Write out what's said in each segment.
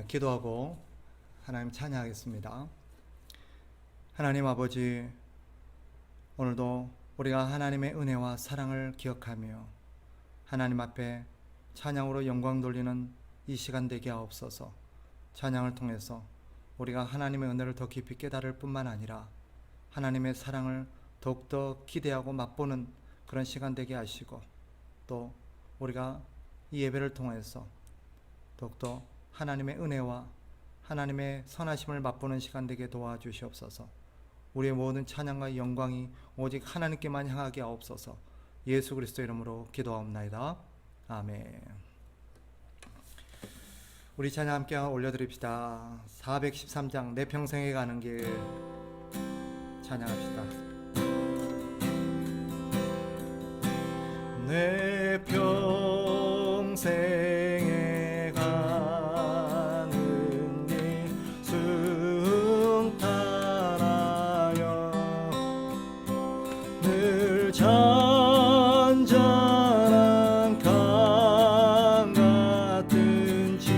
기도하고 하나님 찬양하겠습니다. 하나님 아버지, 오늘도 우리가 하나님의 은혜와 사랑을 기억하며 하나님 앞에 찬양으로 영광 돌리는 이 시간 되게 하옵소서. 찬양을 통해서 우리가 하나님의 은혜를 더 깊이 깨달을 뿐만 아니라 하나님의 사랑을 더욱더 기대하고 맛보는 그런 시간 되게 하시고, 또 우리가 이 예배를 통해서 더욱더 하나님의 은혜와 하나님의 선하심을 맛보는 시간 되게 도와주시옵소서. 우리의 모든 찬양과 영광이 오직 하나님께만 향하게 하옵소서. 예수 그리스도 이름으로 기도하옵나이다. 아멘. 우리 찬양 함께 올려드립시다. 413장 내 평생에 가는 길 찬양합시다. 내 평생에 가는 길 승탄하여 늘 잔잔한 강 같은지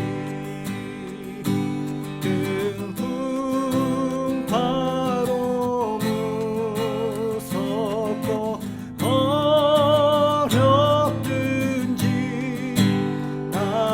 큰 풍파로 무섭고 어렵든지 나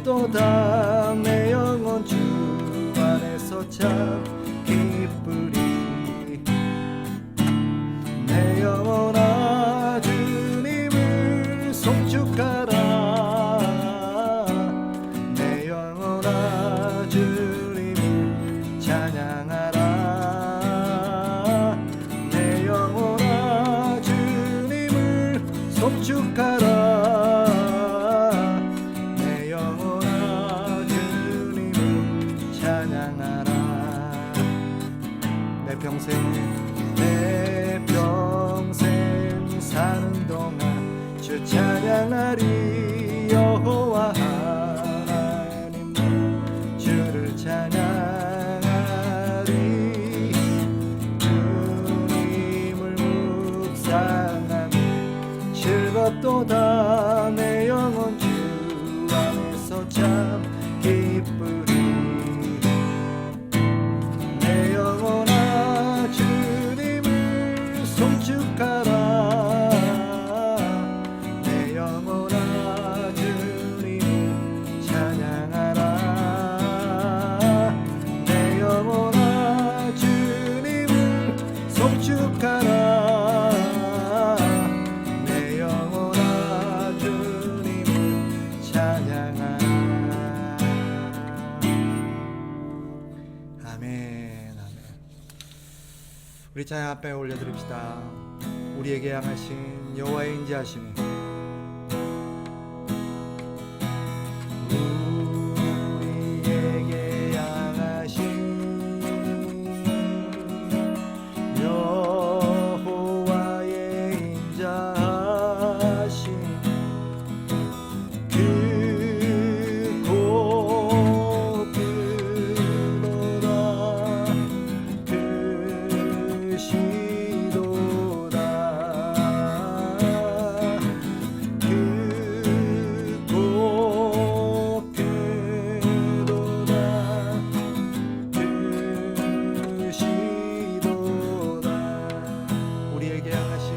즐겁도다 내 영혼 주 안에서 참 기쁘리 내 영혼아 주님을 송축하라 내 영혼아 주님을 찬양하라 내 영혼아 주님을 송축하라 내 영혼아 주님을 찬양하라 내 평생 사는 동안 주 찬양하리 여호와 하나님 주를 찬양하리 주님을 묵상하니 즐겁도다 내 영혼 주 안에서 참 기쁘리 내 영혼아 주님을 송축하라 내 영혼아 주님을 찬양하라 내 영혼아 주님을 송축하라 내 영혼아 주님을 찬양하라 아멘 아멘. 우리 찬양 앞에 올려드립시다. 우리에게 향하신 여호와의 인자하심이 우리에게 향하신 여호와의 인자하심 크고 크도다 크시도다 크고 크도다 크시도다 우리에게 향하신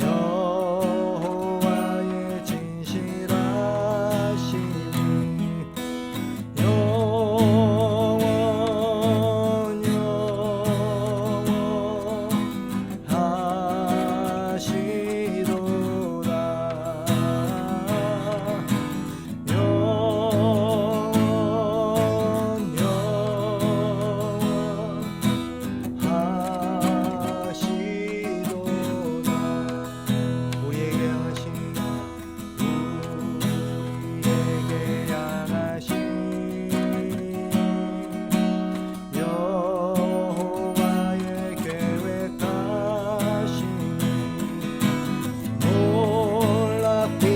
여호와의 진실하심이 영원 하시도다 하시도다 우리에게 향하신 여호와의 계획하심이 놀랍고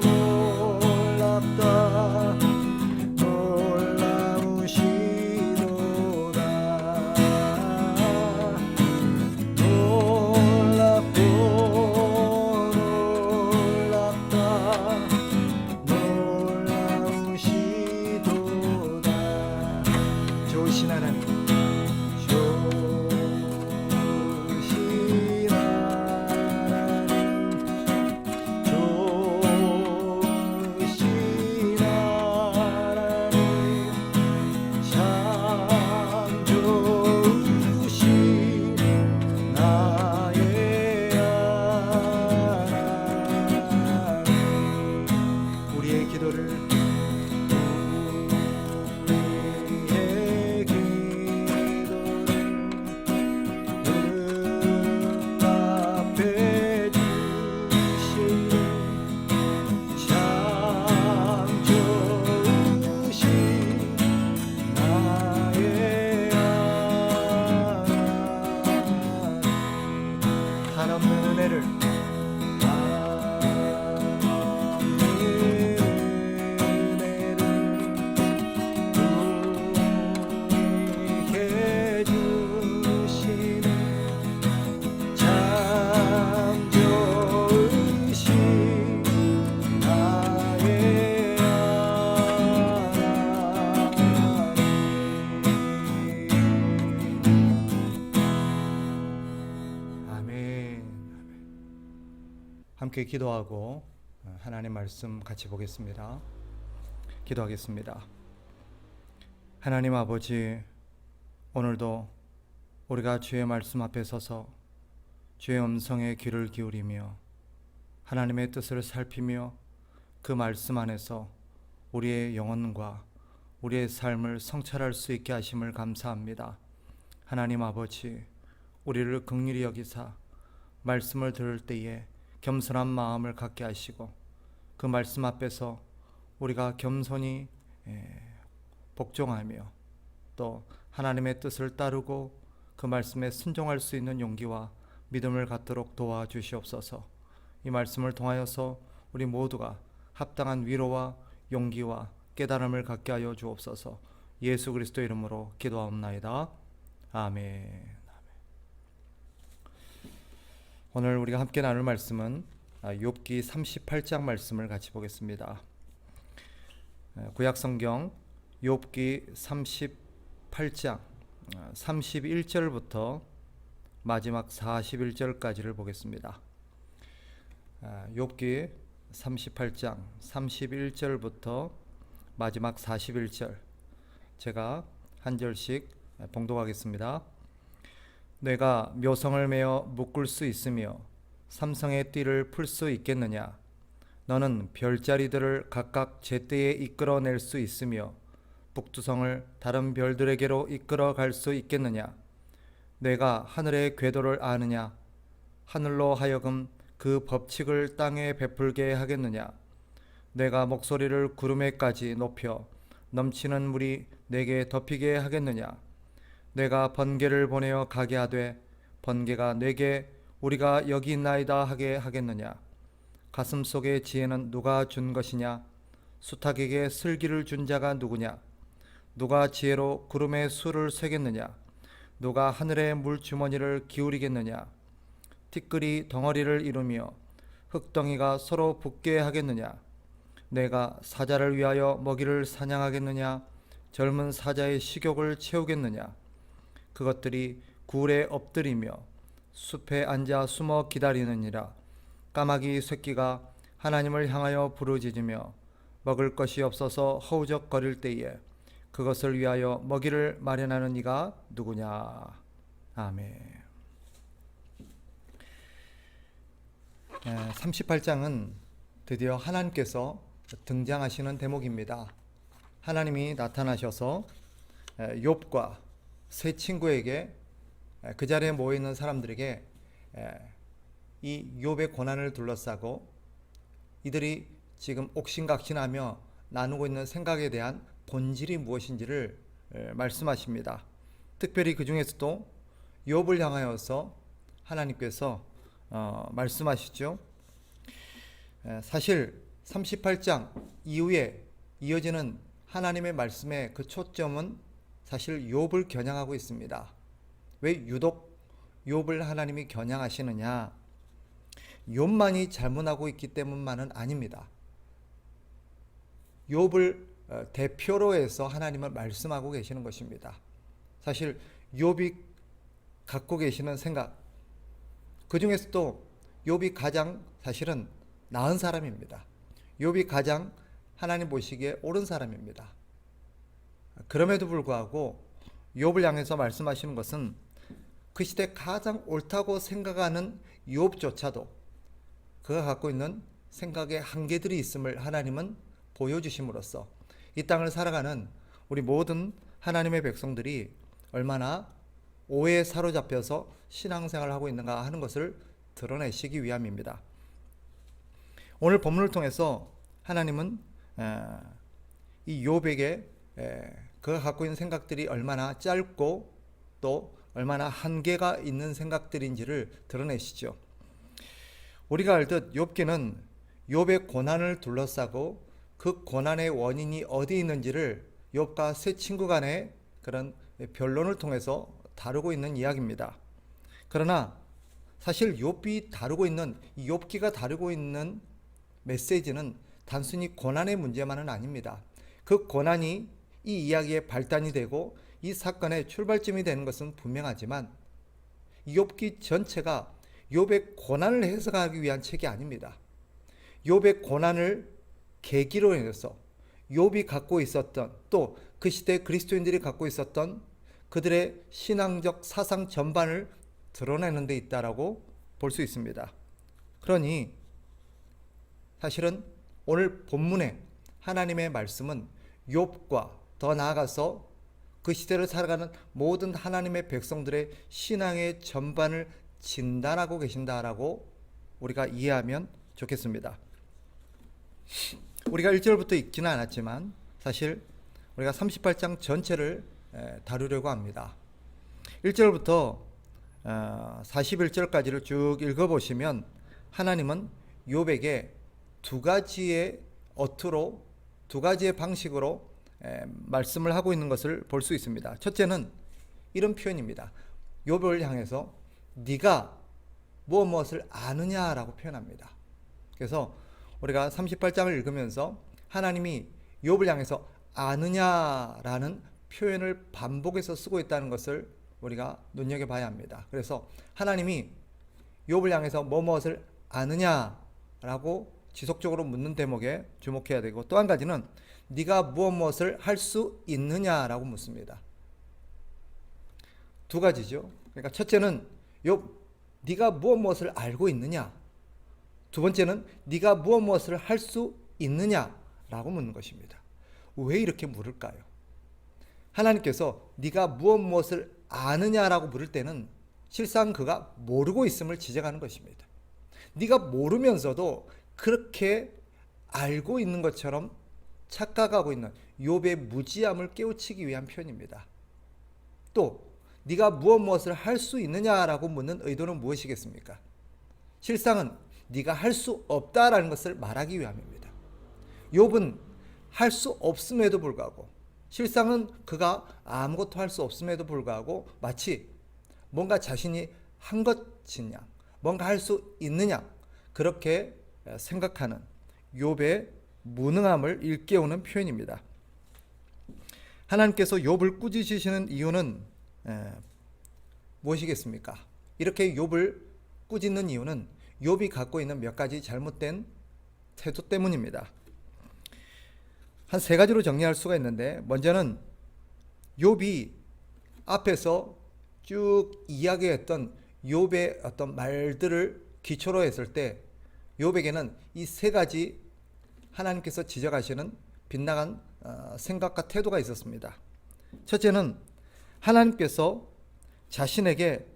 놀랍다 놀라우시도다 놀랍고 놀랍다 놀라우시도다 좋으신 하나님 좋으신 하나님 좋으신 하나님 참 좋으신 나의 하나님 우리의 기도를 우리의 기도를 함께 기도하고 하나님 말씀 같이 보겠습니다. 기도하겠습니다. 하나님 아버지, 오늘도 우리가 주의 말씀 앞에 서서 주의 음성에 귀를 기울이며 하나님의 뜻을 살피며 그 말씀 안에서 우리의 영혼과 우리의 삶을 성찰할 수 있게 하심을 감사합니다. 하나님 아버지, 우리를 긍휼히 여기사 말씀을 들을 때에 겸손한 마음을 갖게 하시고 그 말씀 앞에서 우리가 겸손히 복종하며 또 하나님의 뜻을 따르고 그 말씀에 순종할 수 있는 용기와 믿음을 갖도록 도와주시옵소서. 이 말씀을 통하여서 우리 모두가 합당한 위로와 용기와 깨달음을 갖게 하여 주옵소서. 예수 그리스도 이름으로 기도하옵나이다. 아멘. 오늘 우리가 함께 나눌 말씀은 욥기 38장 말씀을 같이 보겠습니다. 구약 성경 욥기 38장 31절부터 마지막 41절까지를 보겠습니다. 욥기 38장 31절부터 마지막 41절, 제가 한 절씩 봉독하겠습니다. 내가 묘성을 메어 묶을 수 있으며 삼성의 띠를 풀 수 있겠느냐? 너는 별자리들을 각각 제때에 이끌어낼 수 있으며 북두성을 다른 별들에게로 이끌어 갈 수 있겠느냐? 내가 하늘의 궤도를 아느냐? 하늘로 하여금 그 법칙을 땅에 베풀게 하겠느냐? 내가 목소리를 구름에까지 높여 넘치는 물이 내게 덮이게 하겠느냐? 내가 번개를 보내어 가게 하되 번개가 내게 우리가 여기 있나이다 하게 하겠느냐? 가슴 속의 지혜는 누가 준 것이냐? 수탉에게 슬기를 준 자가 누구냐? 누가 지혜로 구름의 수를 세겠느냐? 누가 하늘의 물주머니를 기울이겠느냐? 티끌이 덩어리를 이루며 흙덩이가 서로 붙게 하겠느냐? 내가 사자를 위하여 먹이를 사냥하겠느냐? 젊은 사자의 식욕을 채우겠느냐? 그것들이 굴에 엎드리며 숲에 앉아 숨어 기다리느니라. 까마귀 새끼가 하나님을 향하여 부르짖으며 먹을 것이 없어서 허우적거릴 때에 그것을 위하여 먹이를 마련하는 이가 누구냐? 아멘. 38장은 드디어 하나님께서 등장하시는 대목입니다. 하나님이 나타나셔서 욥과 세 친구에게, 그 자리에 모여있는 사람들에게 이 욥의 고난을 둘러싸고 이들이 지금 옥신각신하며 나누고 있는 생각에 대한 본질이 무엇인지를 말씀하십니다. 특별히 그 중에서도 욥을 향하여서 하나님께서 말씀하시죠. 사실 38장 이후에 이어지는 하나님의 말씀의 그 초점은 사실 욥을 겨냥하고 있습니다. 왜 유독 욥을 하나님이 겨냥하시느냐? 욥만이 잘못하고 있기 때문만은 아닙니다. 욥을 대표로 해서 하나님은 말씀하고 계시는 것입니다. 사실 욥이 갖고 계시는 생각, 그 중에서도 욥이 가장 사실은 나은 사람입니다. 욥이 가장 하나님 보시기에 옳은 사람입니다. 그럼에도 불구하고 욥을 향해서 말씀하시는 것은 그 시대 가장 옳다고 생각하는 욥조차도 그가 갖고 있는 생각의 한계들이 있음을 하나님은 보여주심으로써 이 땅을 살아가는 우리 모든 하나님의 백성들이 얼마나 오해에 사로잡혀서 신앙생활을 하고 있는가 하는 것을 드러내시기 위함입니다. 오늘 본문을 통해서 하나님은 이 욥에게 그가 갖고 있는 생각들이 얼마나 짧고 또 얼마나 한계가 있는 생각들인지를 드러내시죠. 우리가 알듯 욥기는 욥의 고난을 둘러싸고 그 고난의 원인이 어디 있는지를 욥과 세 친구 간의 그런 변론을 통해서 다루고 있는 이야기입니다. 그러나 사실 욥이 다루고 있는, 욥기가 다루고 있는 메시지는 단순히 고난의 문제만은 아닙니다. 그 고난이 이 이야기의 발단이 되고 이 사건의 출발점이 되는 것은 분명하지만 욥기 전체가 욥의 고난을 해석하기 위한 책이 아닙니다. 욥의 고난을 계기로 해서 욥이 갖고 있었던, 또 그 시대 그리스도인들이 갖고 있었던 그들의 신앙적 사상 전반을 드러내는 데 있다라고 볼 수 있습니다. 그러니 사실은 오늘 본문의 하나님의 말씀은 욥과 더 나아가서 그 시대를 살아가는 모든 하나님의 백성들의 신앙의 전반을 진단하고 계신다라고 우리가 이해하면 좋겠습니다. 우리가 1절부터 읽지는 않았지만 사실 우리가 38장 전체를 다루려고 합니다. 1절부터 41절까지를 쭉 읽어보시면 하나님은 욥에게 두 가지의 어투로, 두 가지의 방식으로 말씀을 하고 있는 것을 볼 수 있습니다. 첫째는 이런 표현입니다. 욥을 향해서 네가 무엇을 아느냐라고 표현합니다. 그래서 우리가 38장을 읽으면서 하나님이 욥을 향해서 아느냐라는 표현을 반복해서 쓰고 있다는 것을 우리가 눈여겨봐야 합니다. 그래서 하나님이 욥을 향해서 무엇을 아느냐라고 지속적으로 묻는 대목에 주목해야 되고, 또 한 가지는 네가 무엇을 할 수 있느냐라고 묻습니다. 두 가지죠. 그러니까 첫째는 욥, 네가 무엇을 알고 있느냐. 두 번째는 네가 무엇을 할 수 있느냐라고 묻는 것입니다. 왜 이렇게 물을까요? 하나님께서 네가 무엇을 아느냐라고 물을 때는 실상 그가 모르고 있음을 지적하는 것입니다. 네가 모르면서도 그렇게 알고 있는 것처럼 착각하고 있는 욥의 무지함을 깨우치기 위한 표현입니다. 또 네가 무엇을 할 수 있느냐라고 묻는 의도는 무엇이겠습니까? 실상은 네가 할 수 없다라는 것을 말하기 위함입니다. 욥은 할 수 없음에도 불구하고, 실상은 그가 아무것도 할 수 없음에도 불구하고 마치 뭔가 자신이 한 것이냐, 뭔가 할 수 있느냐, 그렇게 생각하는 욥의 무능함을 일깨우는 표현입니다. 하나님께서 욥을 꾸짖으시는 이유는 무엇이겠습니까? 이렇게 욥을 꾸짖는 이유는 욥이 갖고 있는 몇 가지 잘못된 태도 때문입니다. 한 세 가지로 정리할 수가 있는데, 먼저는 욥이 앞에서 쭉 이야기했던 욥의 어떤 말들을 기초로 했을 때 욥에게는 이 세 가지 하나님께서 지적하시는 빗나간 생각과 태도가 있었습니다. 첫째는 하나님께서 자신에게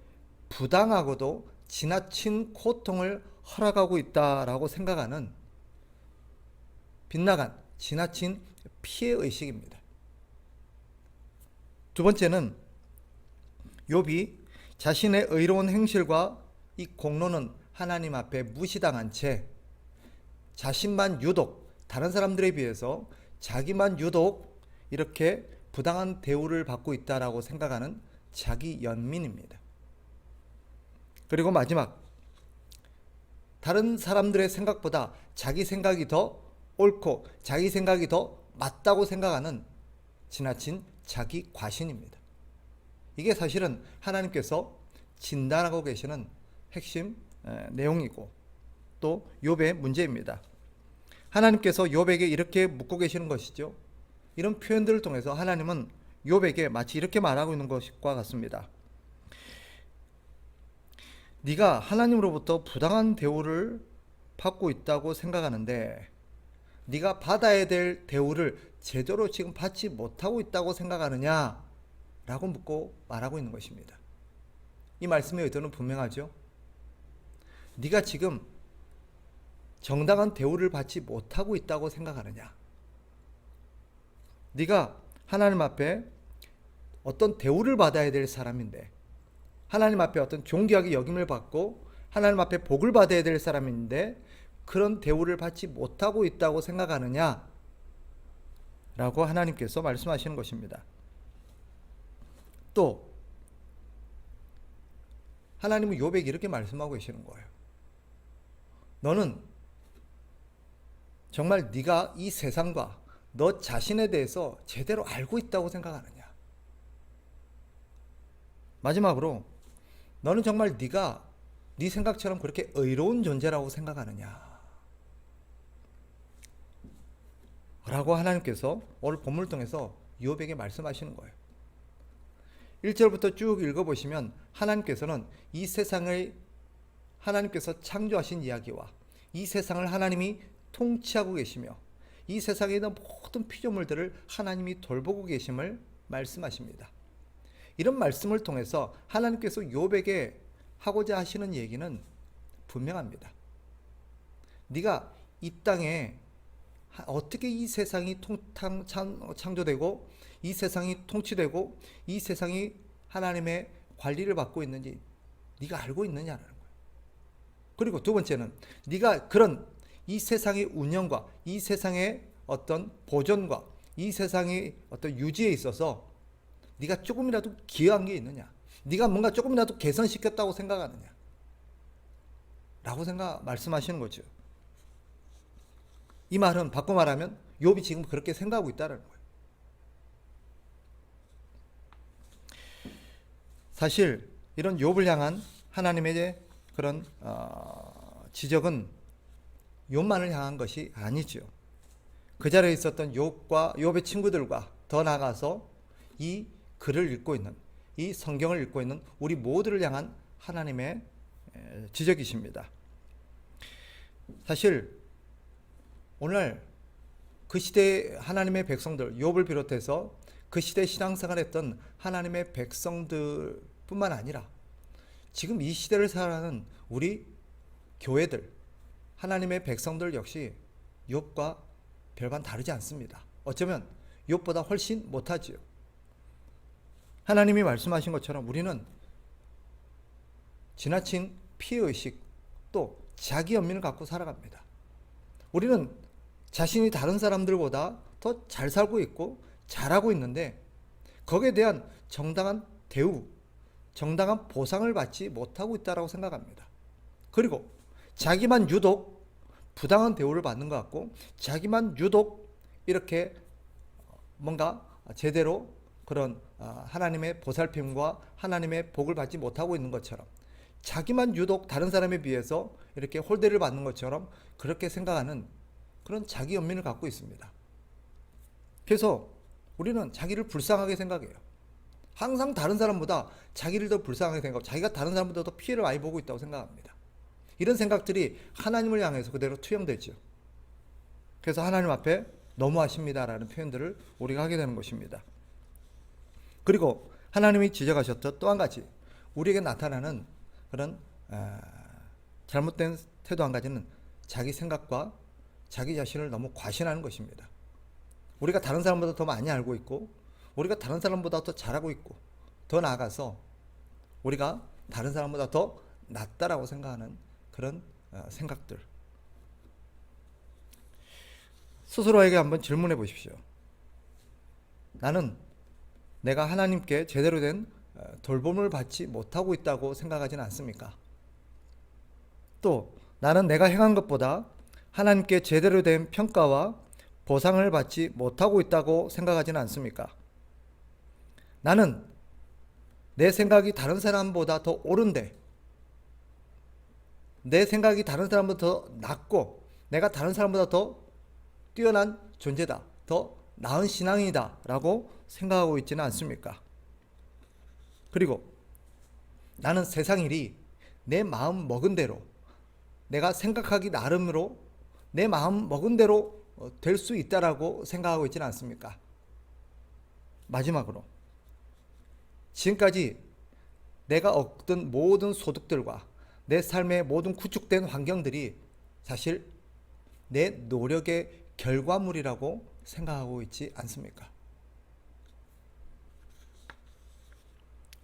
부당하고도 지나친 고통을 허락하고 있다라고 생각하는 빗나간 지나친 피해의식입니다. 두 번째는 욥이 자신의 의로운 행실과 이 공로는 하나님 앞에 무시당한 채 자신만 유독 다른 사람들에 비해서 자기만 유독 이렇게 부당한 대우를 받고 있다라고 생각하는 자기 연민입니다. 그리고 마지막, 다른 사람들의 생각보다 자기 생각이 더 옳고 자기 생각이 더 맞다고 생각하는 지나친 자기 과신입니다. 이게 사실은 하나님께서 진단하고 계시는 핵심 내용이고 또 욥의 문제입니다. 하나님께서 욥에게 이렇게 묻고 계시는 것이죠. 이런 표현들을 통해서 하나님은 욥에게 마치 이렇게 말하고 있는 것과 같습니다. 네가 하나님으로부터 부당한 대우를 받고 있다고 생각하는데 네가 받아야 될 대우를 제대로 지금 받지 못하고 있다고 생각하느냐? 라고 묻고 말하고 있는 것입니다. 이 말씀의 의도는 분명하죠. 네가 지금 정당한 대우를 받지 못하고 있다고 생각하느냐? 네가 하나님 앞에 어떤 대우를 받아야 될 사람인데, 하나님 앞에 어떤 존귀하게 여김을 받고 하나님 앞에 복을 받아야 될 사람인데 그런 대우를 받지 못하고 있다고 생각하느냐? 라고 하나님께서 말씀하시는 것입니다. 또 하나님은 욥에게 이렇게 말씀하고 계시는 거예요. 너는 정말 네가 이 세상과 너 자신에 대해서 제대로 알고 있다고 생각하느냐? 마지막으로 너는 정말 네가 네 생각처럼 그렇게 의로운 존재라고 생각하느냐? 라고 하나님께서 오늘 본문을 통해서 욥에게 말씀하시는 거예요. 1절부터 쭉 읽어보시면 하나님께서는 이 세상을 하나님께서 창조하신 이야기와 이 세상을 하나님이 통치하고 계시며 이 세상에 있는 모든 피조물들을 하나님이 돌보고 계심을 말씀하십니다. 이런 말씀을 통해서 하나님께서 욥에게 하고자 하시는 얘기는 분명합니다. 네가 이 땅에 어떻게 이 세상이 창조되고 이 세상이 통치되고 이 세상이 하나님의 관리를 받고 있는지 네가 알고 있느냐라는 거예요. 그리고 두 번째는 네가 그런 이 세상의 운영과 이 세상의 어떤 보존과 이 세상의 어떤 유지에 있어서 네가 조금이라도 기여한 게 있느냐, 네가 뭔가 조금이라도 개선시켰다고 생각하느냐 라고 말씀하시는 거죠. 이 말은 바꿔 말하면 욥이 지금 그렇게 생각하고 있다는 거예요. 사실 이런 욥을 향한 하나님의 그런 지적은 욥만을 향한 것이 아니죠. 그 자리에 있었던 욥의 친구들과 더 나아가서 이 글을 읽고 있는, 이 성경을 읽고 있는 우리 모두를 향한 하나님의 지적이십니다. 사실 오늘 그 시대의 하나님의 백성들, 욥을 비롯해서 그 시대에 신앙생활했던 하나님의 백성들 뿐만 아니라 지금 이 시대를 살아가는 우리 교회들, 하나님의 백성들 역시 욥과 별반 다르지 않습니다. 어쩌면 욥보다 훨씬 못하지요. 하나님이 말씀하신 것처럼 우리는 지나친 피해의식 또 자기 연민을 갖고 살아갑니다. 우리는 자신이 다른 사람들보다 더 잘 살고 있고 잘하고 있는데 거기에 대한 정당한 대우, 정당한 보상을 받지 못하고 있다고 생각합니다. 그리고 자기만 유독 부당한 대우를 받는 것 같고 자기만 유독 이렇게 뭔가 제대로 그런 하나님의 보살핌과 하나님의 복을 받지 못하고 있는 것처럼 자기만 유독 다른 사람에 비해서 이렇게 홀대를 받는 것처럼 그렇게 생각하는 그런 자기 연민을 갖고 있습니다. 그래서 우리는 자기를 불쌍하게 생각해요. 항상 다른 사람보다 자기를 더 불쌍하게 생각하고 자기가 다른 사람보다 더 피해를 많이 보고 있다고 생각합니다. 이런 생각들이 하나님을 향해서 그대로 투영되죠. 그래서 하나님 앞에 너무하십니다라는 표현들을 우리가 하게 되는 것입니다. 그리고 하나님이 지적하셨던 또 한 가지 우리에게 나타나는 그런 잘못된 태도 한 가지는 자기 생각과 자기 자신을 너무 과신하는 것입니다. 우리가 다른 사람보다 더 많이 알고 있고 우리가 다른 사람보다 더 잘하고 있고 더 나아가서 우리가 다른 사람보다 더 낫다라고 생각하는 그런 생각들. 스스로에게 한번 질문해 보십시오. 나는 내가 하나님께 제대로 된 돌봄을 받지 못하고 있다고 생각하지는 않습니까? 또 나는 내가 행한 것보다 하나님께 제대로 된 평가와 보상을 받지 못하고 있다고 생각하지는 않습니까? 나는 내 생각이 다른 사람보다 더 옳은데 내 생각이 다른 사람보다 더 낫고 내가 다른 사람보다 더 뛰어난 존재다, 더 나은 신앙이다 라고 생각하고 있지는 않습니까? 그리고 나는 세상 일이 내 마음 먹은 대로 내가 생각하기 나름으로 내 마음 먹은 대로 될 수 있다라고 생각하고 있지는 않습니까? 마지막으로 지금까지 내가 얻던 모든 소득들과 내 삶의 모든 구축된 환경들이 사실 내 노력의 결과물이라고 생각하고 있지 않습니까?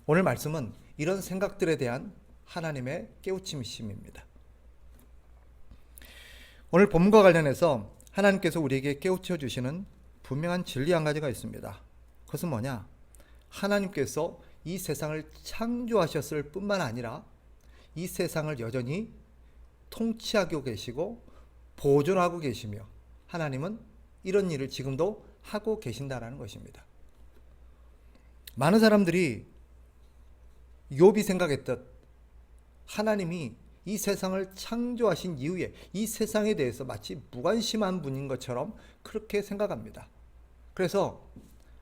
오늘 말씀은 이런 생각들에 대한 하나님의 깨우침이십니다. 오늘 본문과 관련해서 하나님께서 우리에게 깨우쳐 주시는 분명한 진리 한 가지가 있습니다. 그것은 뭐냐? 하나님께서 이 세상을 창조하셨을 뿐만 아니라 이 세상을 여전히 통치하고 계시고 보존하고 계시며 하나님은 이런 일을 지금도 하고 계신다라는 것입니다. 많은 사람들이 욥이 생각했듯 하나님이 이 세상을 창조하신 이후에 이 세상에 대해서 마치 무관심한 분인 것처럼 그렇게 생각합니다. 그래서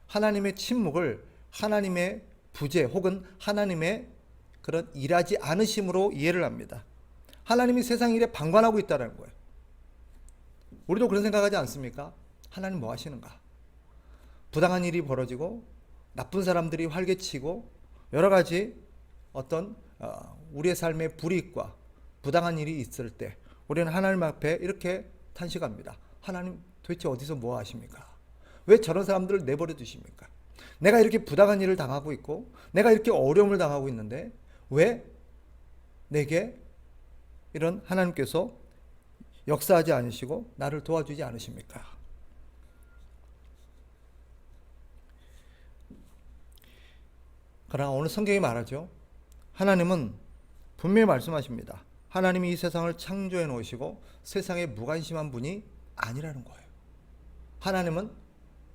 하나님의 침묵을 하나님의 부재 혹은 하나님의 그런 일하지 않으심으로 이해를 합니다. 하나님이 세상 일에 방관하고 있다는 거예요. 우리도 그런 생각하지 않습니까? 하나님 뭐 하시는가? 부당한 일이 벌어지고 나쁜 사람들이 활개치고 여러 가지 어떤 우리의 삶의 불이익과 부당한 일이 있을 때 우리는 하나님 앞에 이렇게 탄식합니다. 하나님 도대체 어디서 뭐 하십니까? 왜 저런 사람들을 내버려 두십니까? 내가 이렇게 부당한 일을 당하고 있고 내가 이렇게 어려움을 당하고 있는데 왜 내게 이런 하나님께서 역사하지 않으시고 나를 도와주지 않으십니까? 그러나 오늘 성경이 말하죠. 하나님은 분명히 말씀하십니다. 하나님이 이 세상을 창조해 놓으시고 세상에 무관심한 분이 아니라는 거예요. 하나님은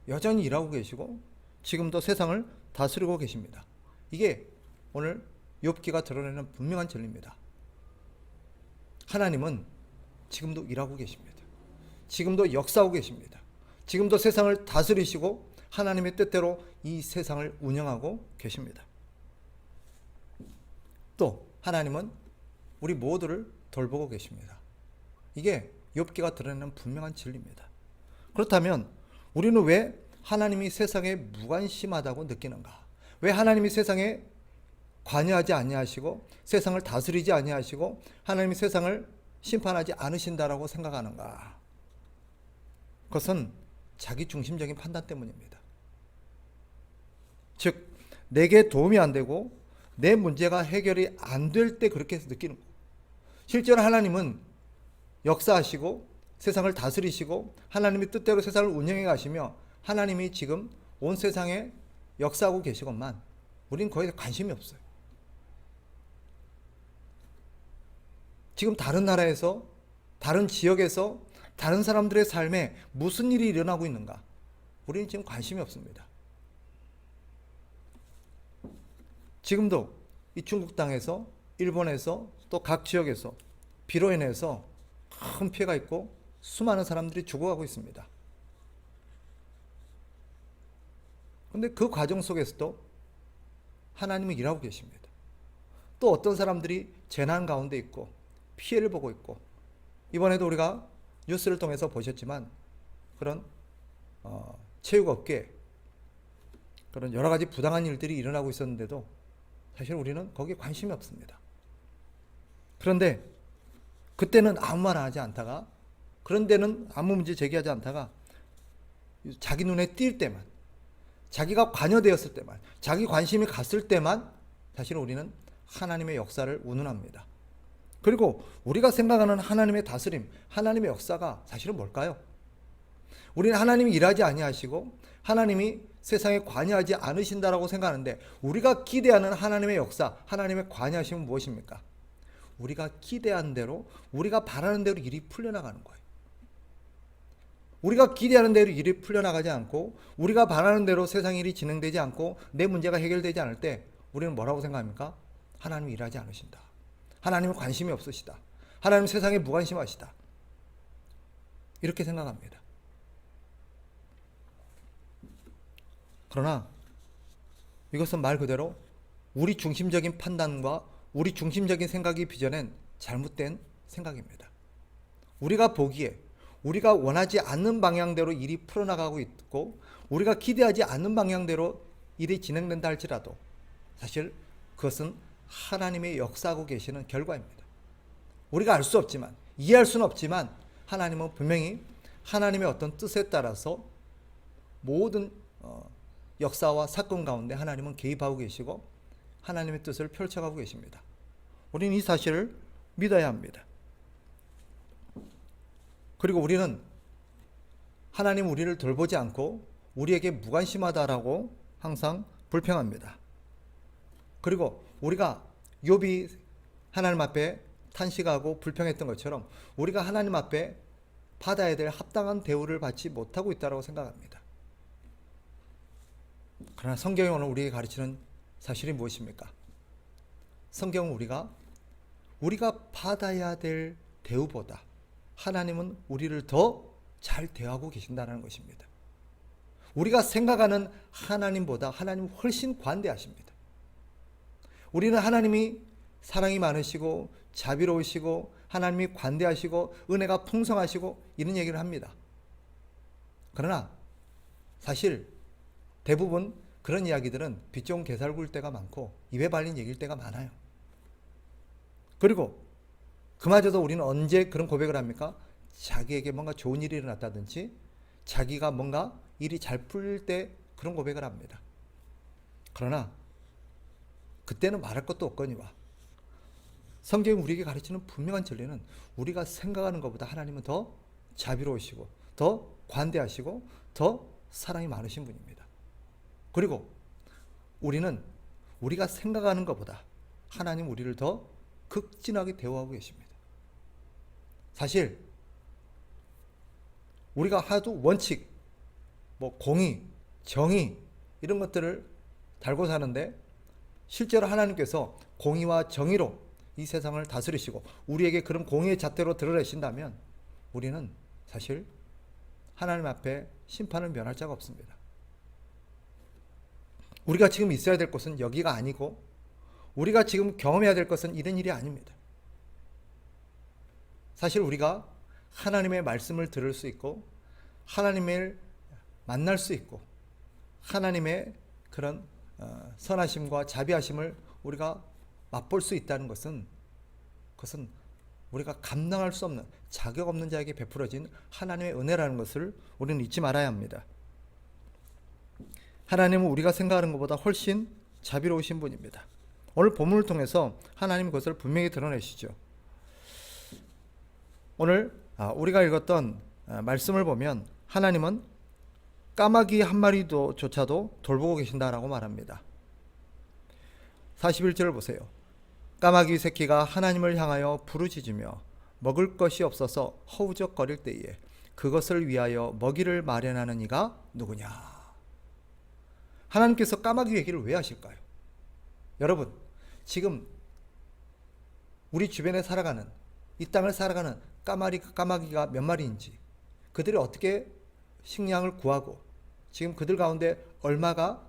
여전히 일하고 계시고 지금도 세상을 다스리고 계십니다. 이게 오늘 욥기가 드러내는 분명한 진리입니다. 하나님은 지금도 일하고 계십니다. 지금도 역사하고 계십니다. 지금도 세상을 다스리시고 하나님의 뜻대로 이 세상을 운영하고 계십니다. 또 하나님은 우리 모두를 돌보고 계십니다. 이게 욥기가 드러내는 분명한 진리입니다. 그렇다면 우리는 왜 하나님이 세상에 무관심하다고 느끼는가? 왜 하나님이 세상에 관여하지 아니하시고 세상을 다스리지 아니하시고 하나님이 세상을 심판하지 않으신다라고 생각하는가? 그것은 자기 중심적인 판단 때문입니다. 즉 내게 도움이 안 되고 내 문제가 해결이 안 될 때 그렇게 느끼는 거예요. 실제로 하나님은 역사하시고 세상을 다스리시고 하나님의 뜻대로 세상을 운영해 가시며 하나님이 지금 온 세상에 역사하고 계시건만 우리는 거기에 관심이 없어요. 지금 다른 나라에서 다른 지역에서 다른 사람들의 삶에 무슨 일이 일어나고 있는가? 우리는 지금 관심이 없습니다. 지금도 이 중국 땅에서 일본에서 또 각 지역에서 비로 인해서 큰 피해가 있고 수많은 사람들이 죽어가고 있습니다. 그런데 그 과정 속에서도 하나님은 일하고 계십니다. 또 어떤 사람들이 재난 가운데 있고 피해를 보고 있고 이번에도 우리가 뉴스를 통해서 보셨지만 그런 체육업계 그런 여러 가지 부당한 일들이 일어나고 있었는데도 사실 우리는 거기에 관심이 없습니다. 그런데 그때는 아무 말 하지 않다가 그런 데는 아무 문제 제기하지 않다가 자기 눈에 띌 때만 자기가 관여되었을 때만 자기 관심이 갔을 때만 사실 우리는 하나님의 역사를 운운합니다. 그리고 우리가 생각하는 하나님의 다스림, 하나님의 역사가 사실은 뭘까요? 우리는 하나님이 일하지 아니하시고 하나님이 세상에 관여하지 않으신다라고 생각하는데 우리가 기대하는 하나님의 역사, 하나님의 관여하심은 무엇입니까? 우리가 기대한 대로, 우리가 바라는 대로 일이 풀려나가는 거예요. 우리가 기대하는 대로 일이 풀려나가지 않고 우리가 바라는 대로 세상 일이 진행되지 않고 내 문제가 해결되지 않을 때 우리는 뭐라고 생각합니까? 하나님이 일하지 않으신다. 하나님은 관심이 없으시다. 하나님은 세상에 무관심하시다. 이렇게 생각합니다. 그러나 이것은 말 그대로 우리 중심적인 판단과 우리 중심적인 생각이 빚어낸 잘못된 생각입니다. 우리가 보기에 우리가 원하지 않는 방향대로 일이 풀어나가고 있고 우리가 기대하지 않는 방향대로 일이 진행된다 할지라도 사실 그것은 하나님의 역사하고 계시는 결과입니다. 우리가 알 수 없지만 이해할 수는 없지만 하나님은 분명히 하나님의 어떤 뜻에 따라서 모든 역사와 사건 가운데 하나님은 개입하고 계시고 하나님의 뜻을 펼쳐가고 계십니다. 우리는 이 사실을 믿어야 합니다. 그리고 우리는 하나님 우리를 돌보지 않고 우리에게 무관심하다라고 항상 불평합니다. 그리고 우리가 욥이 하나님 앞에 탄식하고 불평했던 것처럼 우리가 하나님 앞에 받아야 될 합당한 대우를 받지 못하고 있다고 생각합니다. 그러나 성경이 오늘 우리에게 가르치는 사실이 무엇입니까? 성경은 우리가 받아야 될 대우보다 하나님은 우리를 더 잘 대하고 계신다는 것입니다. 우리가 생각하는 하나님보다 하나님은 훨씬 관대하십니다. 우리는 하나님이 사랑이 많으시고 자비로우시고 하나님이 관대하시고 은혜가 풍성하시고 이런 얘기를 합니다. 그러나 사실 대부분 그런 이야기들은 빗 좋은 게살 굴 때가 많고 입에 발린 얘기일 때가 많아요. 그리고 그마저도 우리는 언제 그런 고백을 합니까? 자기에게 뭔가 좋은 일이 일어났다든지 자기가 뭔가 일이 잘 풀릴 때 그런 고백을 합니다. 그러나 그때는 말할 것도 없거니와 성경이 우리에게 가르치는 분명한 진리는 우리가 생각하는 것보다 하나님은 더 자비로우시고 더 관대하시고 더 사랑이 많으신 분입니다. 그리고 우리는 우리가 생각하는 것보다 하나님 우리를 더 극진하게 대우하고 계십니다. 사실 우리가 하도 원칙, 공의, 정의 이런 것들을 달고 사는데 실제로 하나님께서 공의와 정의로 이 세상을 다스리시고 우리에게 그런 공의의 잣대로 드러내신다면 우리는 사실 하나님 앞에 심판을 면할 자가 없습니다. 우리가 지금 있어야 될 곳은 여기가 아니고 우리가 지금 경험해야 될 것은 이런 일이 아닙니다. 사실 우리가 하나님의 말씀을 들을 수 있고 하나님을 만날 수 있고 하나님의 그런 선하심과 자비하심을 우리가 맛볼 수 있다는 것은 그것은 우리가 감당할 수 없는 자격 없는 자에게 베풀어진 하나님의 은혜라는 것을 우리는 잊지 말아야 합니다. 하나님은 우리가 생각하는 것보다 훨씬 자비로우신 분입니다. 오늘 본문을 통해서 하나님 그것을 분명히 드러내시죠. 오늘 우리가 읽었던 말씀을 보면 하나님은 까마귀 한 마리조차도 돌보고 계신다라고 말합니다. 41절을 보세요. 까마귀 새끼가 하나님을 향하여 부르짖으며 먹을 것이 없어서 허우적거릴 때에 그것을 위하여 먹이를 마련하는 이가 누구냐. 하나님께서 까마귀 얘기를 왜 하실까요? 여러분, 지금 우리 주변에 살아가는 이 땅을 살아가는 까마귀가 몇 마리인지 그들이 어떻게 식량을 구하고 지금 그들 가운데 얼마가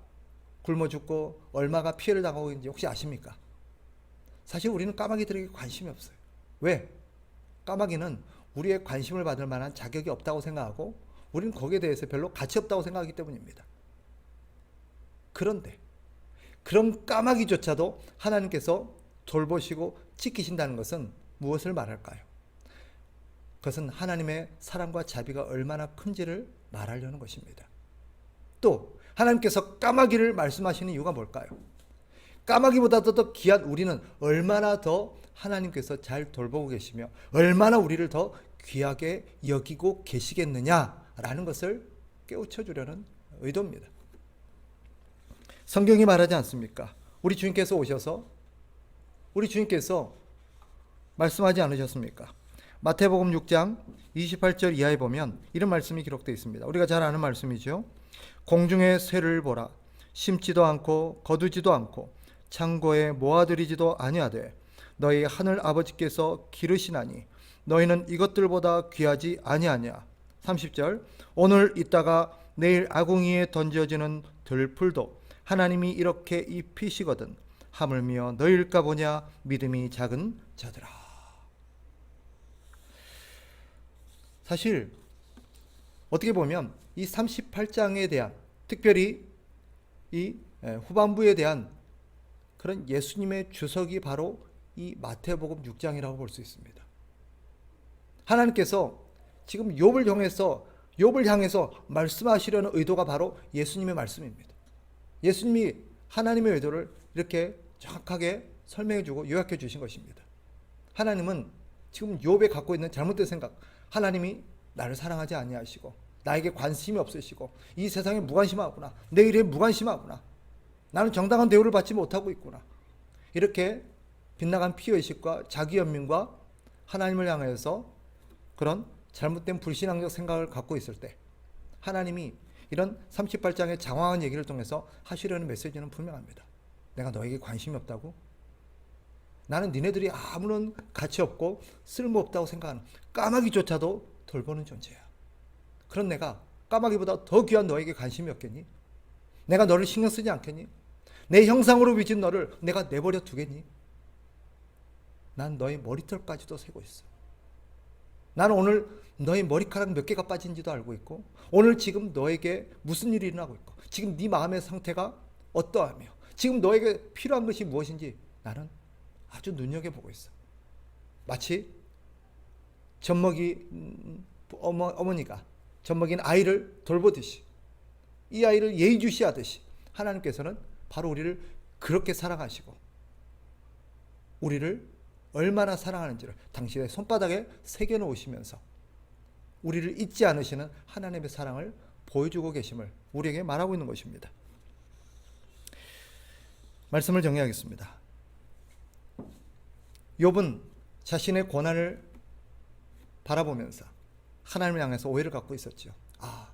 굶어 죽고 얼마가 피해를 당하고 있는지 혹시 아십니까? 사실 우리는 까마귀들에게 관심이 없어요. 왜? 까마귀는 우리의 관심을 받을 만한 자격이 없다고 생각하고 우리는 거기에 대해서 별로 가치 없다고 생각하기 때문입니다. 그런데 그런 까마귀조차도 하나님께서 돌보시고 지키신다는 것은 무엇을 말할까요? 그것은 하나님의 사랑과 자비가 얼마나 큰지를 말하려는 것입니다. 또 하나님께서 까마귀를 말씀하시는 이유가 뭘까요? 까마귀보다도 더 귀한 우리는 얼마나 더 하나님께서 잘 돌보고 계시며 얼마나 우리를 더 귀하게 여기고 계시겠느냐라는 것을 깨우쳐 주려는 의도입니다. 성경이 말하지 않습니까? 우리 주님께서 오셔서 우리 주님께서 말씀하지 않으셨습니까? 마태복음 6장 28절 이하에 보면 이런 말씀이 기록되어 있습니다. 우리가 잘 아는 말씀이죠. 공중의 새를 보라. 심지도 않고 거두지도 않고 창고에 모아들이지도 아니하되 너희 하늘 아버지께서 기르시나니 너희는 이것들보다 귀하지 아니하냐. 30절 오늘 있다가 내일 아궁이에 던져지는 들풀도 하나님이 이렇게 입히시거든 하물며 너희일까 보냐 믿음이 작은 자들아. 사실 어떻게 보면 이 38장에 대한 특별히 이 후반부에 대한 그런 예수님의 주석이 바로 이 마태복음 6장이라고 볼 수 있습니다. 하나님께서 지금 욥을 향해서 말씀하시려는 의도가 바로 예수님의 말씀입니다. 예수님이 하나님의 의도를 이렇게 정확하게 설명해 주고 요약해 주신 것입니다. 하나님은 지금 욥에 갖고 있는 잘못된 생각, 하나님이 나를 사랑하지 아니하시고 나에게 관심이 없으시고 이 세상에 무관심하구나, 내 일에 무관심하구나, 나는 정당한 대우를 받지 못하고 있구나, 이렇게 빗나간 피의식과 자기연민과 하나님을 향해서 그런 잘못된 불신앙적 생각을 갖고 있을 때 하나님이 이런 38장의 장황한 얘기를 통해서 하시려는 메시지는 분명합니다. 내가 너에게 관심이 없다고? 나는 니네들이 아무런 가치 없고 쓸모없다고 생각하는 까마귀조차도 돌보는 존재야. 그런 내가 까마귀보다 더 귀한 너에게 관심이 없겠니? 내가 너를 신경 쓰지 않겠니? 내 형상으로 빚은 너를 내가 내버려 두겠니? 난 너의 머리털까지도 세고 있어. 나는 오늘 너의 머리카락 몇 개가 빠진지도 알고 있고, 오늘 지금 너에게 무슨 일이 일어나고 있고, 지금 네 마음의 상태가 어떠하며, 지금 너에게 필요한 것이 무엇인지 나는 아주 눈여겨보고 있어. 마치 어머니가 젖먹인 아이를 돌보듯이, 이 아이를 예의주시하듯이 하나님께서는 바로 우리를 그렇게 사랑하시고, 우리를 얼마나 사랑하는지를 당신의 손바닥에 새겨놓으시면서 우리를 잊지 않으시는 하나님의 사랑을 보여주고 계심을 우리에게 말하고 있는 것입니다. 말씀을 정리하겠습니다. 욥은 자신의 고난을 바라보면서 하나님을 향해서 오해를 갖고 있었죠. 아,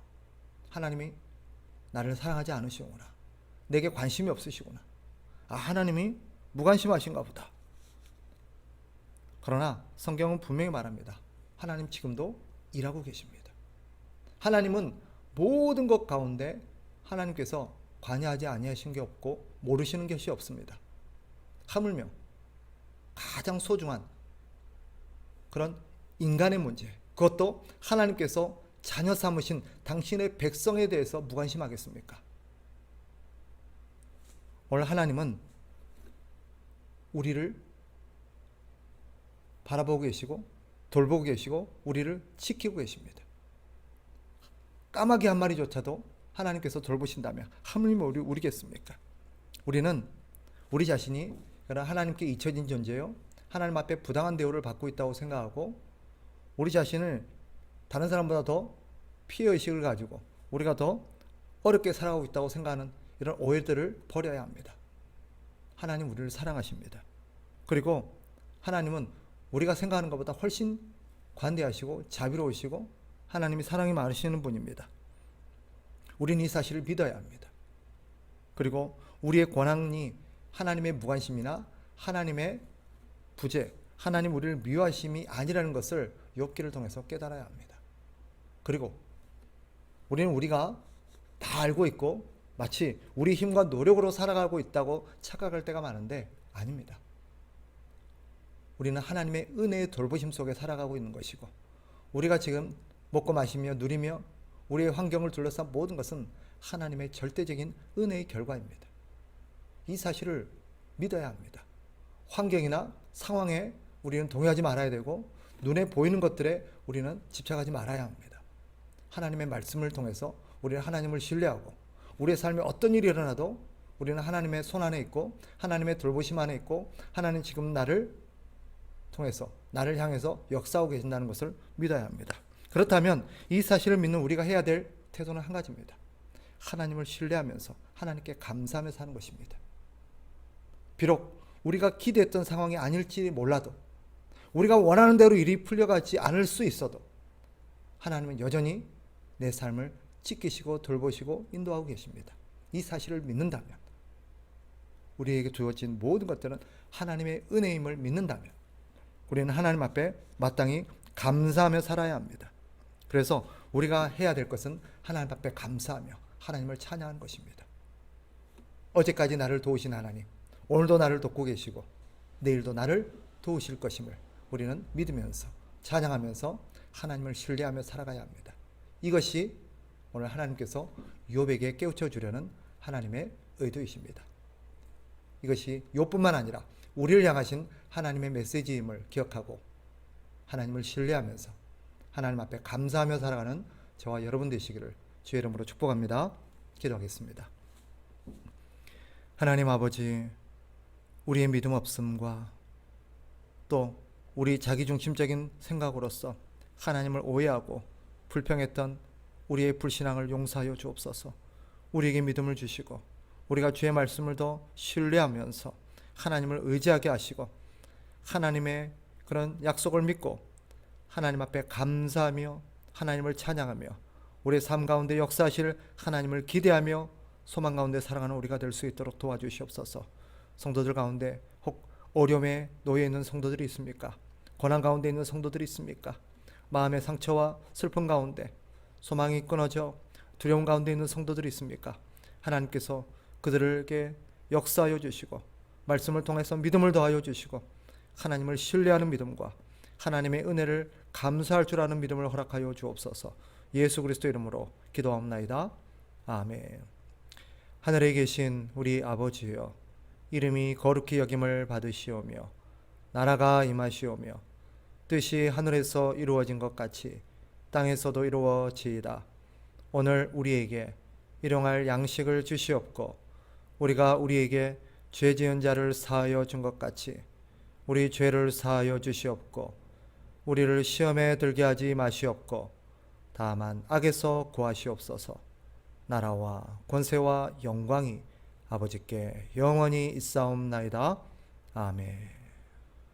하나님이 나를 사랑하지 않으시구나. 내게 관심이 없으시구나. 아, 하나님이 무관심하신가 보다. 그러나 성경은 분명히 말합니다. 하나님 지금도 일하고 계십니다. 하나님은 모든 것 가운데 하나님께서 관여하지 아니하신 게 없고 모르시는 것이 없습니다. 하물며 가장 소중한 그런 인간의 문제, 그것도 하나님께서 자녀 삼으신 당신의 백성에 대해서 무관심하겠습니까? 오늘 하나님은 우리를 바라보고 계시고 돌보고 계시고 우리를 지키고 계십니다. 까마귀 한 마리조차도 하나님께서 돌보신다면 하물며 우리겠습니까? 우리는 우리 자신이 하나님께 잊혀진 존재요, 하나님 앞에 부당한 대우를 받고 있다고 생각하고 우리 자신을 다른 사람보다 더 피해의식을 가지고 우리가 더 어렵게 살아가고 있다고 생각하는 이런 오해들을 버려야 합니다. 하나님 우리를 사랑하십니다. 그리고 하나님은 우리가 생각하는 것보다 훨씬 관대하시고 자비로우시고 하나님이 사랑이 많으시는 분입니다. 우리는 이 사실을 믿어야 합니다. 그리고 우리의 고난이 하나님의 무관심이나 하나님의 부재, 하나님 우리를 미워하심이 아니라는 것을 욥기를 통해서 깨달아야 합니다. 그리고 우리는 우리가 다 알고 있고 마치 우리 힘과 노력으로 살아가고 있다고 착각할 때가 많은데 아닙니다. 우리는 하나님의 은혜의 돌보심 속에 살아가고 있는 것이고 우리가 지금 먹고 마시며 누리며 우리의 환경을 둘러싼 모든 것은 하나님의 절대적인 은혜의 결과입니다. 이 사실을 믿어야 합니다. 환경이나 상황에 우리는 동의하지 말아야 되고 눈에 보이는 것들에 우리는 집착하지 말아야 합니다. 하나님의 말씀을 통해서 우리는 하나님을 신뢰하고 우리의 삶에 어떤 일이 일어나도 우리는 하나님의 손 안에 있고 하나님의 돌보심 안에 있고 하나님 지금 나를 통해서 나를 향해서 역사하고 계신다는 것을 믿어야 합니다. 그렇다면 이 사실을 믿는 우리가 해야 될 태도는 한 가지입니다. 하나님을 신뢰하면서 하나님께 감사하며 사는 것입니다. 비록 우리가 기대했던 상황이 아닐지 몰라도 우리가 원하는 대로 일이 풀려가지 않을 수 있어도 하나님은 여전히 내 삶을 지키시고 돌보시고 인도하고 계십니다. 이 사실을 믿는다면 우리에게 주어진 모든 것들은 하나님의 은혜임을 믿는다면 우리는 하나님 앞에 마땅히 감사하며 살아야 합니다. 그래서 우리가 해야 될 것은 하나님 앞에 감사하며 하나님을 찬양하는 것입니다. 어제까지 나를 도우신 하나님, 오늘도 나를 돕고 계시고 내일도 나를 도우실 것임을 우리는 믿으면서 찬양하면서 하나님을 신뢰하며 살아가야 합니다. 이것이 오늘 하나님께서 욥에게 깨우쳐 주려는 하나님의 의도이십니다. 이것이 욥뿐만 아니라 우리를 향하신 하나님의 메시지임을 기억하고 하나님을 신뢰하면서 하나님 앞에 감사하며 살아가는 저와 여러분 되시기를 주의 이름으로 축복합니다. 기도하겠습니다. 하나님 아버지, 우리의 믿음 없음과 또 우리 자기중심적인 생각으로서 하나님을 오해하고 불평했던 우리의 불신앙을 용서하여 주옵소서. 우리에게 믿음을 주시고 우리가 주의 말씀을 더 신뢰하면서 하나님을 의지하게 하시고 하나님의 그런 약속을 믿고 하나님 앞에 감사하며 하나님을 찬양하며 우리의 삶 가운데 역사하실 하나님을 기대하며 소망 가운데 살아가는 우리가 될 수 있도록 도와주시옵소서. 성도들 가운데 혹 어려움에 놓여 있는 성도들이 있습니까? 고난 가운데 있는 성도들이 있습니까? 마음의 상처와 슬픔 가운데 소망이 끊어져 두려움 가운데 있는 성도들이 있습니까? 하나님께서 그들에게 역사하여 주시고 말씀을 통해서 믿음을 더하여 주시고 하나님을 신뢰하는 믿음과 하나님의 은혜를 감사할 줄 아는 믿음을 허락하여 주옵소서. 예수 그리스도 이름으로 기도하옵나이다. 아멘. 하늘에 계신 우리 아버지여, 이름이 거룩히 여김을 받으시오며 나라가 임하시오며 뜻이 하늘에서 이루어진 것 같이 땅에서도 이루어지이다. 오늘 우리에게 일용할 양식을 주시옵고 우리가 우리에게 죄 지은 자를 사하여 준 것 같이 우리 죄를 사하여 주시옵고 우리를 시험에 들게 하지 마시옵고 다만 악에서 구하시옵소서. 나라와 권세와 영광이 아버지께 영원히 있사옵나이다. 아멘.